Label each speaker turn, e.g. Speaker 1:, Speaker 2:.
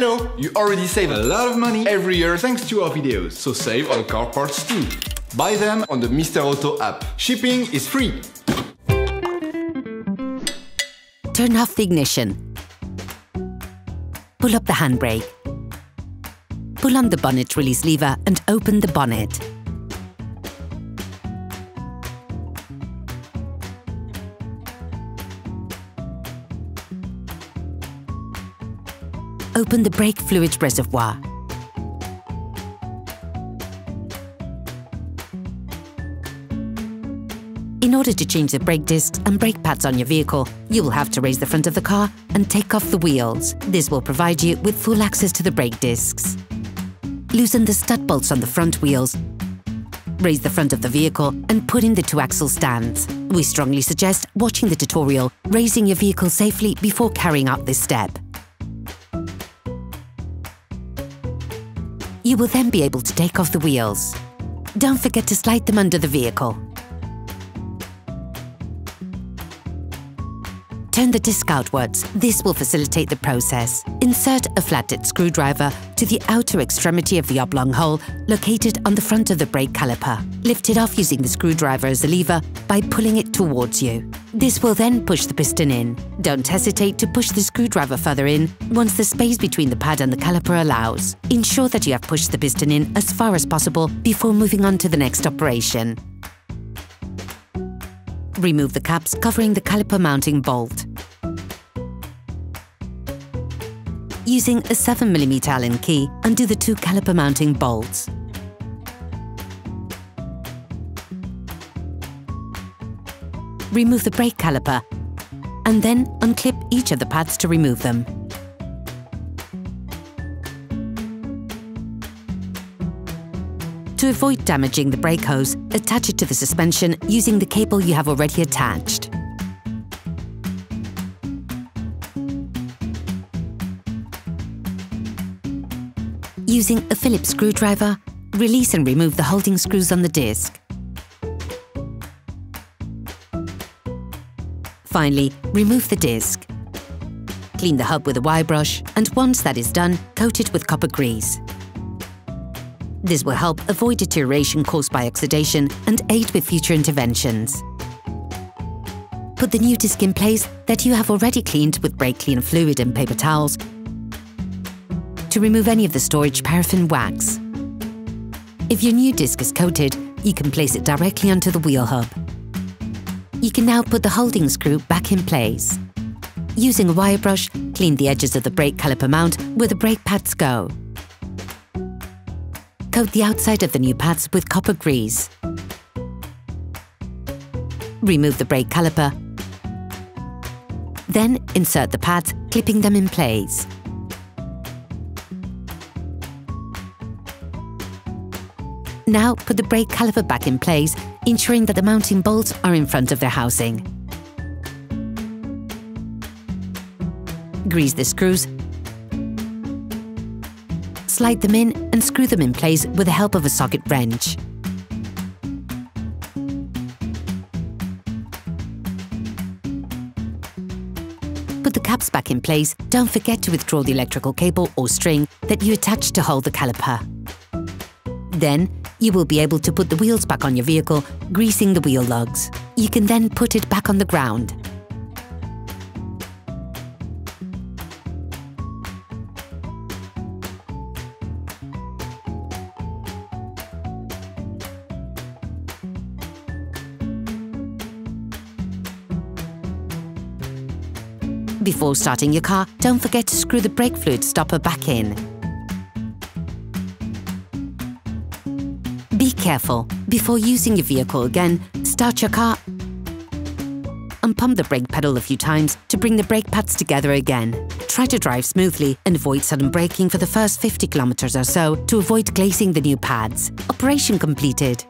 Speaker 1: Hello! You already save a lot of money every year thanks to our videos, so save on car parts too. Buy them on the Mr. Auto app. Shipping is free.
Speaker 2: Turn off the ignition. Pull up the handbrake. Pull on the bonnet release lever and open the bonnet. Open the brake fluid reservoir. In order to change the brake discs and brake pads on your vehicle, you will have to raise the front of the car and take off the wheels. This will provide you with full access to the brake discs. Loosen the stud bolts on the front wheels. Raise the front of the vehicle and put in the 2-axle stands. We strongly suggest watching the tutorial, raising your vehicle safely before carrying out this step. You will then be able to take off the wheels. Don't forget to slide them under the vehicle. Turn the disc outwards. This will facilitate the process. Insert a flathead screwdriver to the outer extremity of the oblong hole located on the front of the brake caliper. Lift it off using the screwdriver as a lever by pulling it towards you. This will then push the piston in. Don't hesitate to push the screwdriver further in once the space between the pad and the caliper allows. Ensure that you have pushed the piston in as far as possible before moving on to the next operation. Remove the caps covering the caliper mounting bolt. Using a 7mm Allen key, undo the 2 caliper mounting bolts. Remove the brake caliper and then unclip each of the pads to remove them. To avoid damaging the brake hose, attach it to the suspension using the cable you have already attached. Using a Phillips screwdriver, release and remove the holding screws on the disc. Finally, remove the disc. Clean the hub with a wire brush, and once that is done, coat it with copper grease. This will help avoid deterioration caused by oxidation and aid with future interventions. Put the new disc in place that you have already cleaned with brake cleaner fluid and paper towels to remove any of the storage paraffin wax. If your new disc is coated, you can place it directly onto the wheel hub. You can now put the holding screw back in place. Using a wire brush, clean the edges of the brake caliper mount where the brake pads go. Coat the outside of the new pads with copper grease. Remove the brake caliper. Then insert the pads, clipping them in place. Now put the brake caliper back in place, ensuring that the mounting bolts are in front of their housing. Grease the screws. Slide them in and screw them in place with the help of a socket wrench. Put the caps back in place. Don't forget to withdraw the electrical cable or string that you attached to hold the caliper. Then, you will be able to put the wheels back on your vehicle, greasing the wheel lugs. You can then put it back on the ground. Before starting your car, don't forget to screw the brake fluid stopper back in. Be careful. Before using your vehicle again, start your car and pump the brake pedal a few times to bring the brake pads together again. Try to drive smoothly and avoid sudden braking for the first 50 kilometers or so to avoid glazing the new pads. Operation completed.